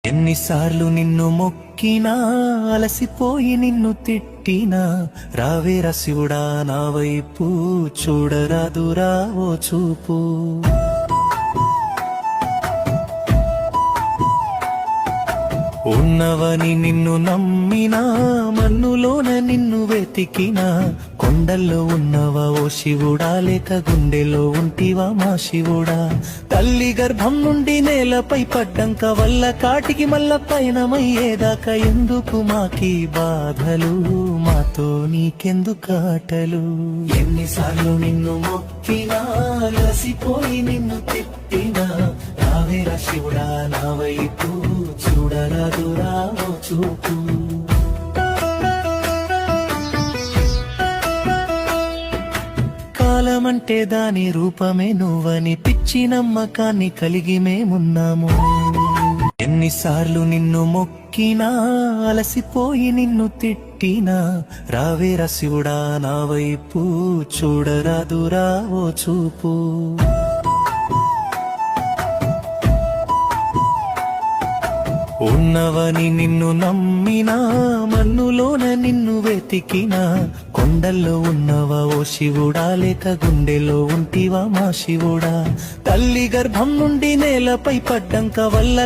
ఎన్నిసార్లు నిన్ను మొక్కినా అలసిపోయి నిన్ను తిట్టినా రావేరా శివుడా నా వైపు చూడరాదురా ఓ చూపు. ఉన్నవని నిన్ను నమ్మినా మన్నులోన నిన్ను వెతికినా కొండల్లో ఉన్నవా ఓ శివుడా లేక గుండెలో ఉంటివా మా శివుడా. తల్లి గర్భం నుండి నేలపై పడ్డంక వల్ల కాటికి మల్ల పయనమయ్యేదాకా ఎందుకు మాకీ బాధలు మాతో నీకెందుకాటలు. ఎన్నిసార్లు నిన్ను మొక్కినా అలసిపోయి నిన్ను తిట్టినా రావేరా శివుడా నా వైపు చూడరాదురా ఓ చూపు. కాలమంటే దాని రూపమే నువ్వని పిచ్చి నమ్మకాన్ని కలిగి మేమున్నాము. ఎన్నిసార్లు నిన్ను మొక్కినా అలసిపోయి నిన్ను తిట్టినా రావేరా శివుడా నా వైపు చూడరాదురా ఓ చూపు. ఉన్నవని నిన్ను నమ్మినా మన్నులోన నిన్ను వెతికినా కొండల్లో ఉన్నవా ఓ శివుడా లేక గుండెలో ఉంటివా మా శివుడా. తల్లి గర్భం నుండి నేలపై పడ్డంక వల్ల